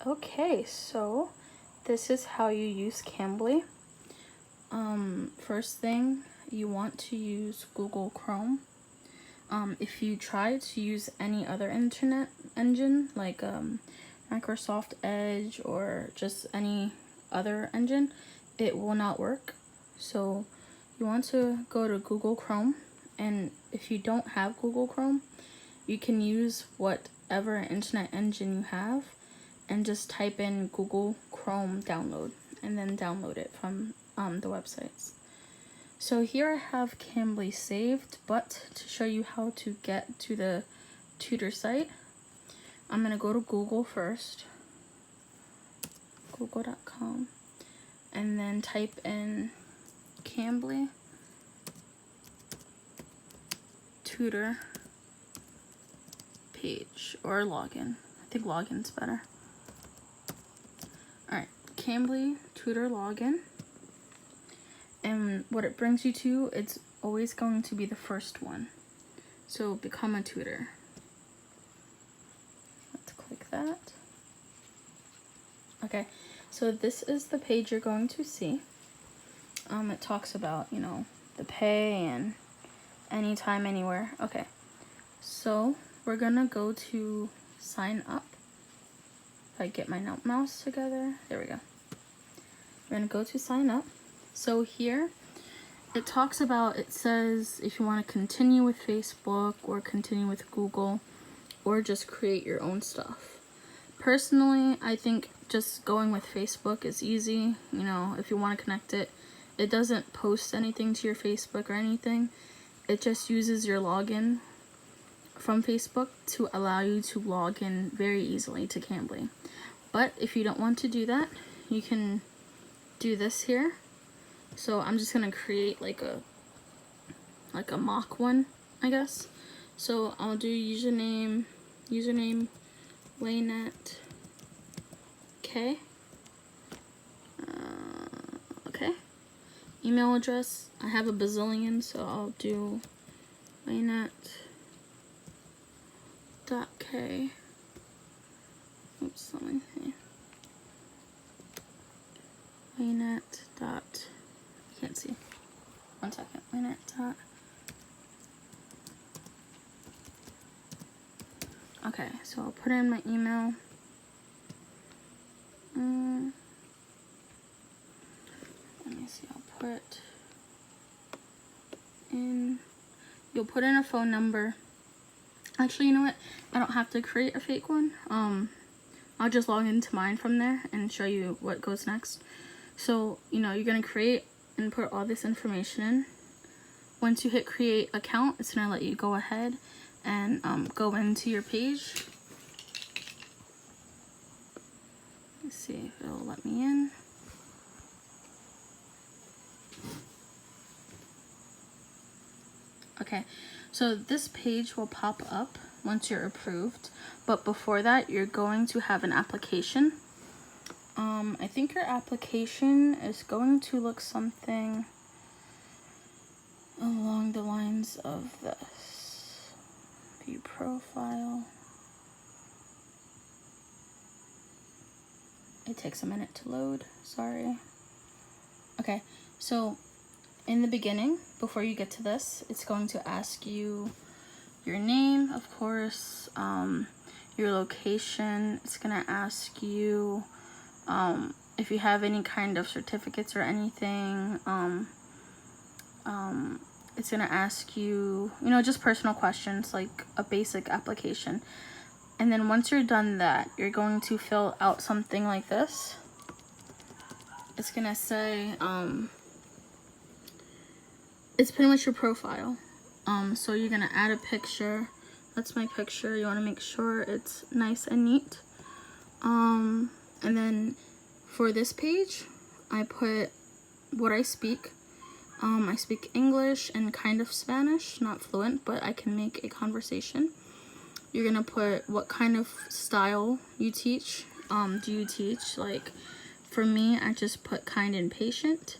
Okay, so this is how you use Cambly. First thing, you want to use Google Chrome. If you try to use any other internet engine like Microsoft Edge or just any other engine, it will not work. So you want to go to Google Chrome, and if you don't have Google Chrome, you can use whatever internet engine you have and just type in Google Chrome download and then download it from the websites. So here I have Cambly saved, but to show you how to get to the tutor site, I'm going to go to Google first, google.com, and then type in Cambly tutor page or login. I think login's better. Alright, Cambly tutor login. And what it brings you to, it's always going to be the first one. So become a tutor. Let's click that. Okay, so this is the page you're going to see. It talks about, the pay and anytime, anywhere. Okay, so we're gonna go to sign up. If I get my mouse together, there we go. We're gonna go to sign up. So here it talks about, it says if you want to continue with Facebook or continue with Google or just create your own stuff. Personally, I think just going with Facebook is easy. If you want to connect it, it doesn't post anything to your Facebook or anything. It just uses your login from Facebook to allow you to log in very easily to Cambly. But if you don't want to do that, you can do this here. So I'm just gonna create like a mock one, I guess. So I'll do username Laynette K. Okay. Email address, I have a bazillion, so I'll do Laynette.K. Oops, let me see. Laynette. Can't see. 1 second. Laynette. Okay, so I'll put in my email. Let me see. I'll put in. You'll put in a phone number. Actually, you know what? I don't have to create a fake one. I'll just log into mine from there and show you what goes next. So, you're gonna create and put all this information in. Once you hit create account, it's gonna let you go ahead and go into your page. Let's see if it'll let me in. Okay, so this page will pop up once you're approved, but before that, you're going to have an application. I think your application is going to look something along the lines of this. View profile. It takes a minute to load, sorry. Okay, so in the beginning, before you get to this, it's going to ask you your name, of course, your location. It's gonna ask you if you have any kind of certificates or anything. It's gonna ask you, just personal questions, like a basic application. And then once you're done that, you're going to fill out something like this. It's gonna say, it's pretty much your profile. So you're gonna add a picture. That's my picture. You wanna make sure it's nice and neat. And then for this page, I put what I speak. I speak English and kind of Spanish, not fluent, but I can make a conversation. You're gonna put what kind of style you teach. Do you teach, like, for me, I just put kind and patient.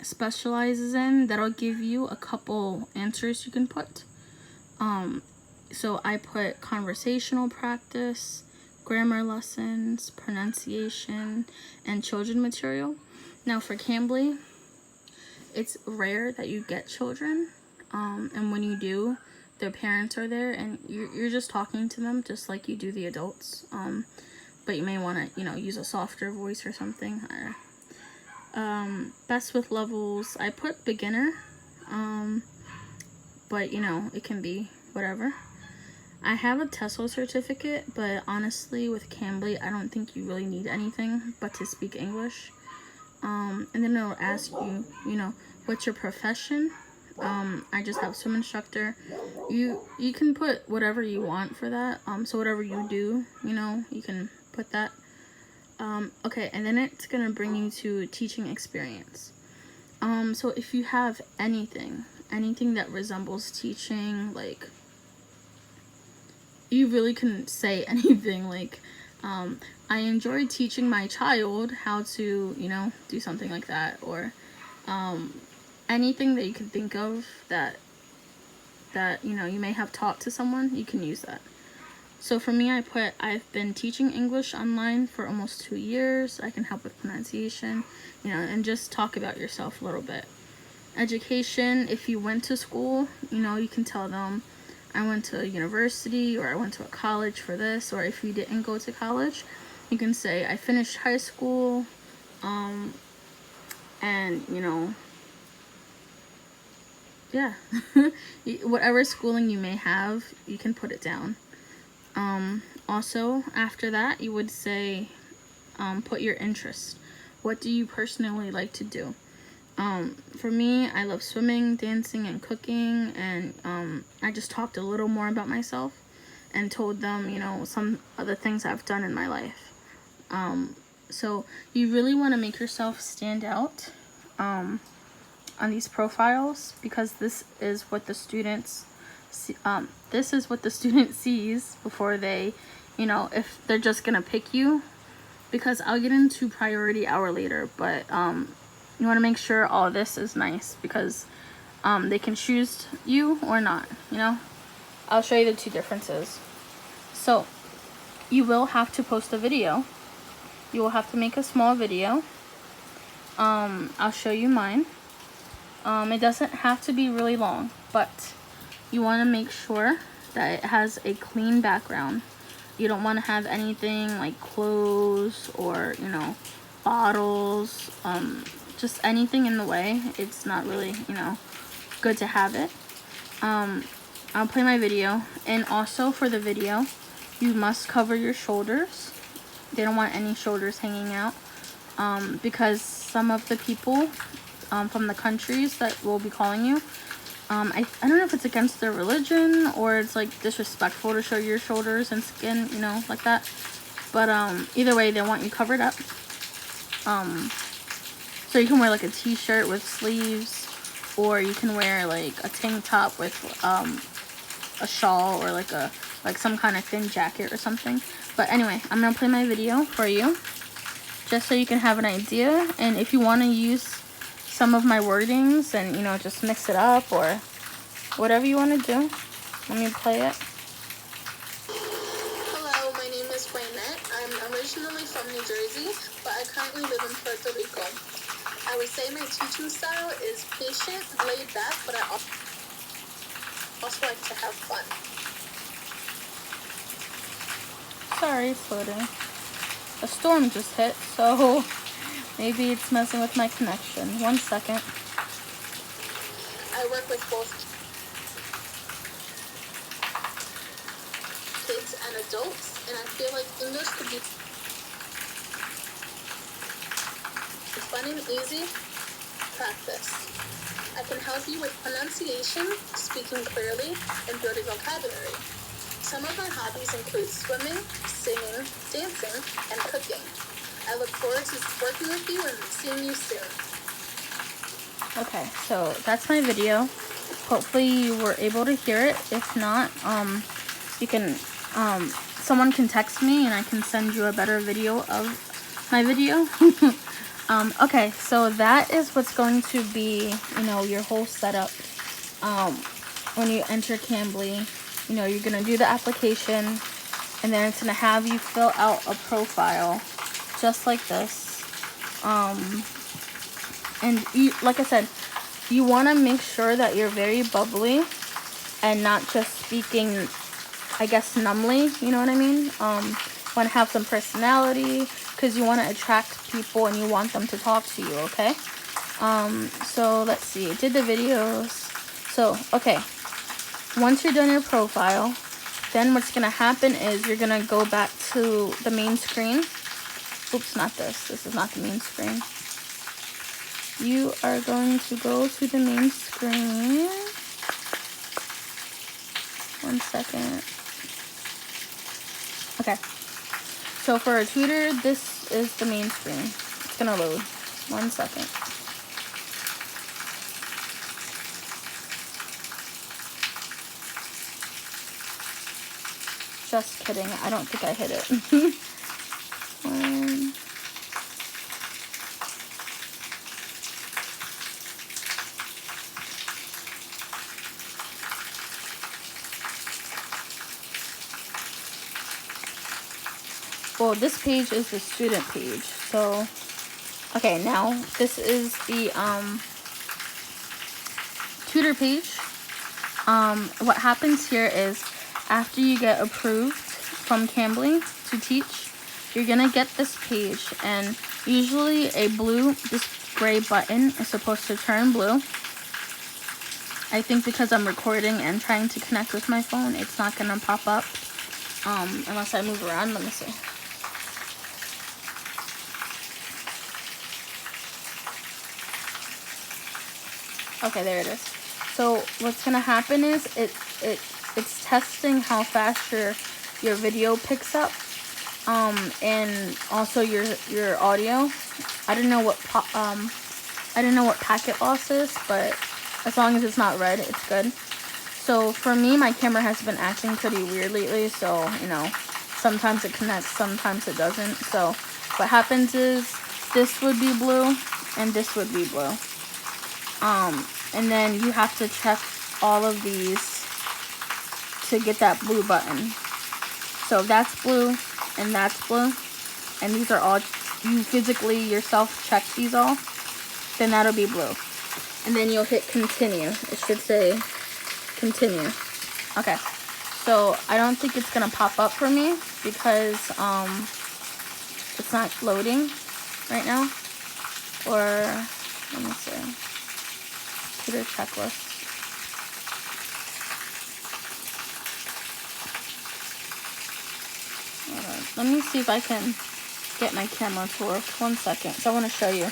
Specializes in, that'll give you a couple answers you can put. So I put conversational practice, grammar lessons, pronunciation, and children material. Now for Cambly, it's rare that you get children, and when you do, their parents are there and you're just talking to them just like you do the adults, but you may want to, use a softer voice or something. Best with levels, I put beginner, but it can be whatever. I have a TESOL certificate, but honestly with Cambly I don't think you really need anything but to speak English. And then it'll ask you, what's your profession. I just have swim instructor. You can put whatever you want for that. So whatever you do, you can put that. Okay, and then it's gonna bring you to teaching experience. So if you have anything that resembles teaching, like you really can say anything, like I enjoy teaching my child how to, do something like that, or anything that you can think of that you may have taught to someone, you can use that. So for me, I've been teaching English online for almost 2 years. I can help with pronunciation, and just talk about yourself a little bit. Education, if you went to school, you can tell them I went to a university or I went to a college for this, or if you didn't go to college, you can say I finished high school, and yeah, whatever schooling you may have, you can put it down. Also, after that, you would say, put your interest. What do you personally like to do? For me, I love swimming, dancing, and cooking, and I just talked a little more about myself and told them, some of the things I've done in my life. So you really want to make yourself stand out on these profiles, because this is what the students see, this is what the student sees before they, if they're just gonna pick you. Because I'll get into priority hour later, but you want to make sure all this is nice, because they can choose you or not. I'll show you the two differences. So you will have to post a video. You will have to make a small video. I'll show you mine. It doesn't have to be really long, but you want to make sure that it has a clean background. You don't want to have anything like clothes or, bottles, just anything in the way. It's not really, good to have it. I'll play my video. And also for the video, you must cover your shoulders. They don't want any shoulders hanging out, because some of the people from the countries that will be calling you, I don't know if it's against their religion or it's like disrespectful to show your shoulders and skin, like that. But either way, they want you covered up. So you can wear like a t-shirt with sleeves, or you can wear like a tank top with a shawl, or like some kind of thin jacket or something. But anyway, I'm gonna play my video for you just so you can have an idea. And if you want to use some of my wordings and just mix it up or whatever you want to do, let me play it. Hello, my name is Waynette. I'm originally from New Jersey, but I currently live in Puerto Rico. I would say my teaching style is patient, laid back, but I also like to have fun. Sorry, it's loading. A storm just hit, so maybe it's messing with my connection. 1 second. I work with both kids and adults, and I feel like English could be fun and easy practice. I can help you with pronunciation, speaking clearly, and building vocabulary. Some of my hobbies include swimming, singing, dancing, and cooking. I look forward to working with you and seeing you soon. Okay, so that's my video. Hopefully you were able to hear it. If not, you can, someone can text me and I can send you a better video of my video. Okay, so that is what's going to be, your whole setup. When you enter Cambly, you're gonna do the application. and then it's gonna have you fill out a profile just like this. And you, like I said, you want to make sure that you're very bubbly and not just speaking, I guess, numbly, you know what I mean? Want to have some personality, because you want to attract people and you want them to talk to you, okay? So let's see, did the videos. So, okay, once you're done your profile, then what's going to happen is you're going to go back to the main screen. Oops, not this. This is not the main screen. You are going to go to the main screen. 1 second. Okay. So for a tutor, this is the main screen. It's gonna load. 1 second. Just kidding. I don't think I hit it. Well, this page is the student page. So, okay, now this is the tutor page. What happens here is after you get approved from Cambly to teach, you're gonna get this page, and usually this gray button is supposed to turn blue. I think because I'm recording and trying to connect with my phone, it's not gonna pop up unless I move around. Let me see. Okay, there it is. So what's gonna happen is it's testing how fast your video picks up, and also your audio. I don't know what packet loss is, but as long as it's not red, it's good. So for me, my camera has been acting pretty weird lately, so you know, sometimes it connects, sometimes it doesn't. So what happens is this would be blue and this would be blue. And then you have to check all of these to get that blue button. So if that's blue and that's blue, and these are all, you physically yourself check these all, then that'll be blue. And then you'll hit continue. It should say continue. Okay, so I don't think it's gonna pop up for me because it's not loading right now. Or let me see. Tutor checklist. Hold on. Let me see if I can get my camera to work. 1 second. So I want to show you.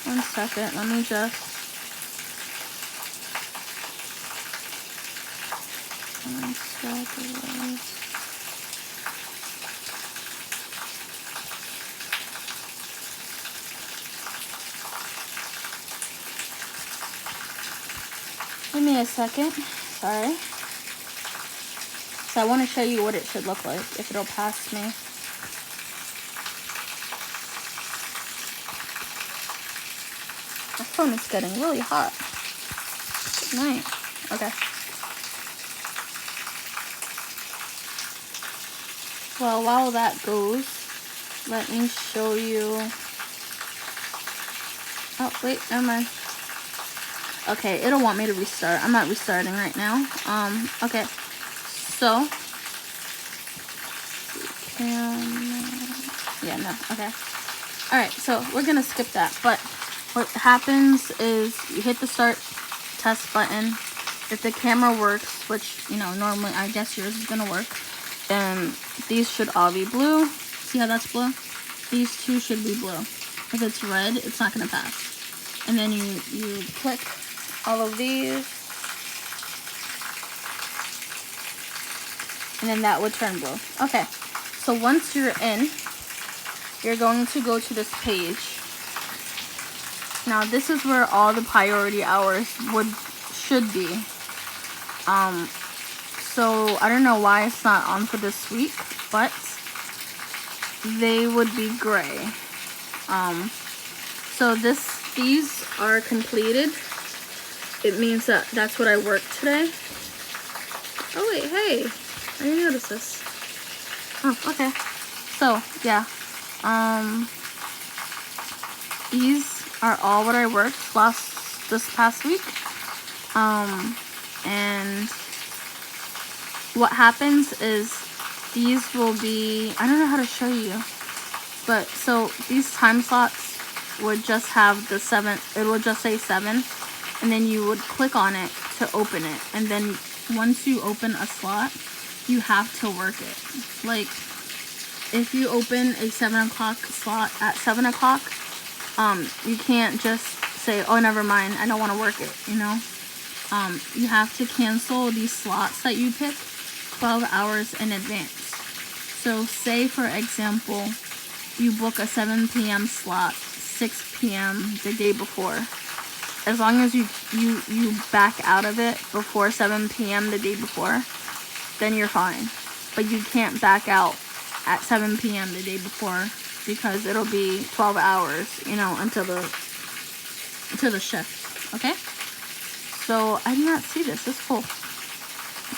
One second, let me just give me a second. Sorry. So I want to show you what it should look like if it'll pass me. My phone is getting really hot. Good night. Okay. Well, while that goes, let me show you. Oh, wait, never mind. Okay, it'll want me to restart. I'm not restarting right now. Okay. So, yeah, no, okay. Alright, so we're gonna skip that, but what happens is you hit the start test button. If the camera works, which, you know, normally I guess yours is gonna work, then these should all be blue. See how that's blue? These two should be blue. If it's red, it's not gonna pass. And then you click all of these, and then that would turn blue. Okay, so once you're in, you're going to go to this page. Now this is where all the priority hours should be. So I don't know why it's not on for this week, but they would be gray. So these are completed. It means that that's what I worked today. Oh wait, hey, I didn't notice this. Oh, okay. So yeah, these are all what I worked this past week. And what happens is these will be, I don't know how to show you, but so these time slots would just have the 7, it will just say 7, and then you would click on it to open it, and then once you open a slot, you have to work it. Like, if you open a 7 o'clock slot at 7 o'clock, you can't just say, oh, never mind, I don't want to work it, you know? You have to cancel these slots that you pick 12 hours in advance. So say, for example, you book a 7 p.m. slot 6 p.m. the day before. As long as you back out of it before 7 p.m. the day before, then you're fine. But you can't back out at 7 p.m. the day before, because it'll be 12 hours, you know, until the shift. Okay? So I did not see this. This is cool.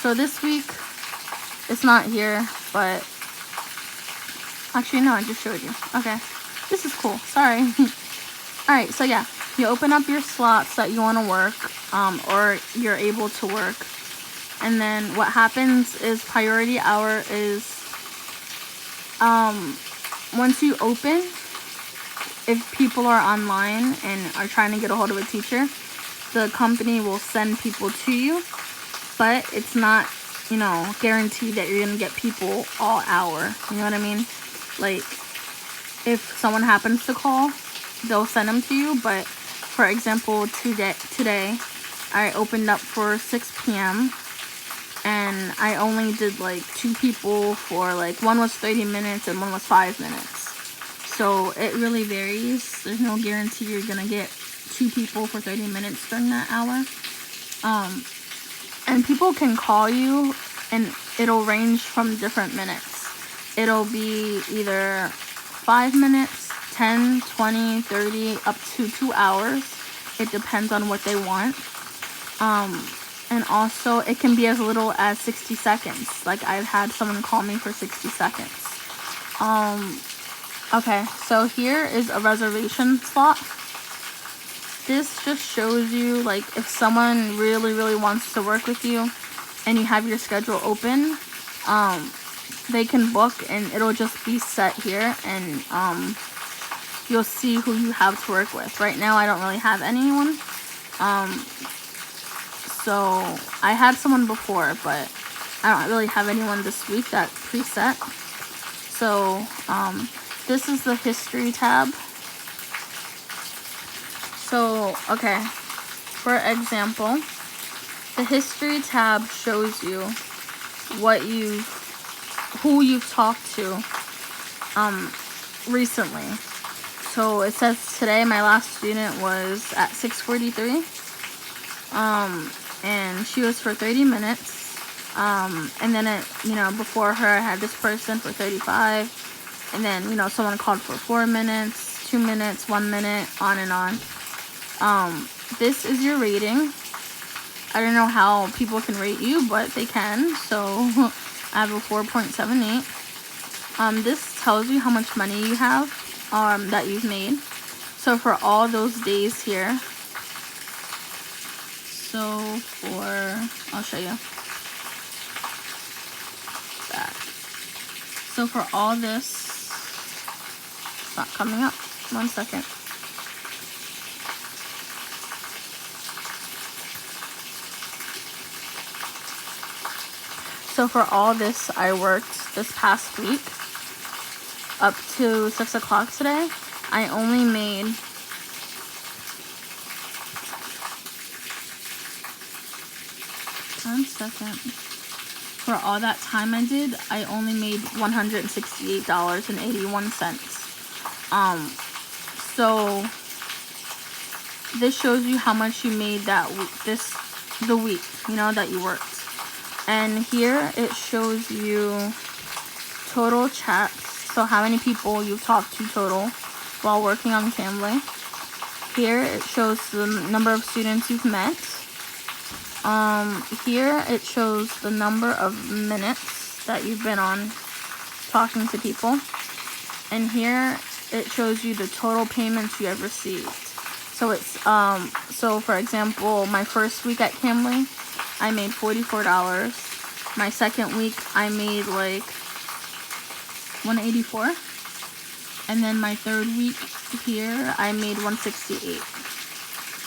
So this week, it's not here, but actually, no, I just showed you. Okay. This is cool. Sorry. Alright, so yeah. You open up your slots that you want to work, or you're able to work. And then what happens is priority hour is, once you open, if people are online and are trying to get a hold of a teacher, the company will send people to you, but it's not, you know, guaranteed that you're going to get people all hour. You know what I mean? Like, if someone happens to call, they'll send them to you, but for example, today I opened up for 6 p.m. and I only did like 2 people for like, one was 30 minutes and one was 5 minutes. So it really varies. There's no guarantee you're gonna get 2 people for 30 minutes during that hour. And people can call you and it'll range from different minutes. It'll be either 5 minutes, 10, 20, 30, up to 2 hours. It depends on what they want. And also it can be as little as 60 seconds. Like, I've had someone call me for 60 seconds. Okay, so here is a reservation slot. This just shows you, like, if someone really, really wants to work with you and you have your schedule open, they can book and it'll just be set here, and you'll see who you have to work with. Right now I don't really have anyone. So I had someone before, but I don't really have anyone this week that preset. So this is the history tab. So, okay, for example, the history tab shows you who you've talked to recently. So it says today my last student was at 6:43, and she was for 30 minutes, and then it, you know, before her I had this person for 35, and then, you know, someone called for 4 minutes, 2 minutes, 1 minute, on and on. This is your rating. I don't know how people can rate you, but they can. So I have a 4.78. This tells you how much money you have, that you've made. So for all those days here, so I'll show you back. So for all this, it's not coming up. 1 second. So for all this, I worked this past week up to 6 o'clock today. I only made for all that time I did, I only made $168.81. So this shows you how much you made the week, you know, that you worked. And here it shows you total chats, so how many people you've talked to total while working on Cambly. Here it shows the number of students you've met. Here it shows the number of minutes that you've been on talking to people. And here it shows you the total payments you have received. So it's so for example, my first week at Cambly, I made $44. My second week I made like $184. And then my third week here I made $168.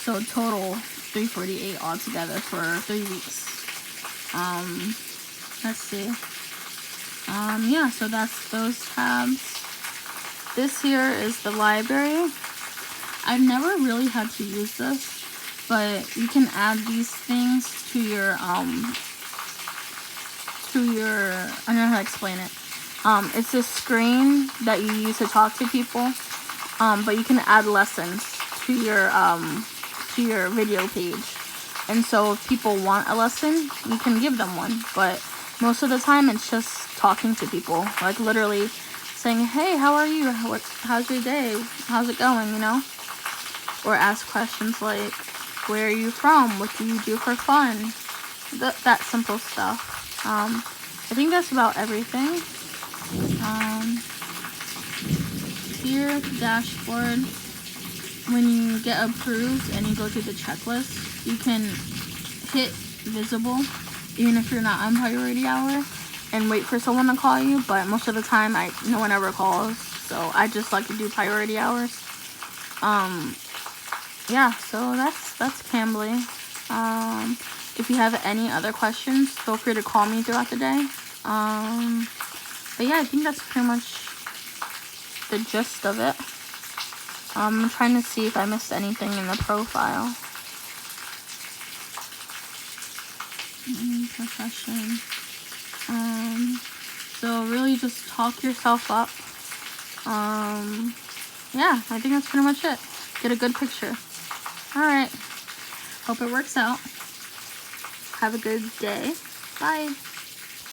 So total $348 altogether for 3 weeks. Let's see. Yeah, so that's those tabs. This here is the library. I've never really had to use this, but you can add these things to your I don't know how to explain it. It's a screen that you use to talk to people, but you can add lessons to your video page. And so if people want a lesson, you can give them one, but most of the time it's just talking to people, like literally saying, hey, how are you? How's your day? How's it going, you know? Or ask questions like, where are you from? What do you do for fun? That simple stuff. I think that's about everything. Here, the dashboard, when you get approved and you go through the checklist, you can hit visible, even if you're not on priority hour, and wait for someone to call you, but most of the time no one ever calls, so I just like to do priority hours. Yeah, so that's Cambly. If you have any other questions, feel free to call me throughout the day. But yeah, I think that's pretty much the gist of it. I'm trying to see if I missed anything in the profile. Profession. So really just talk yourself up. Yeah, I think that's pretty much it. Get a good picture. Alright. Hope it works out. Have a good day. Bye.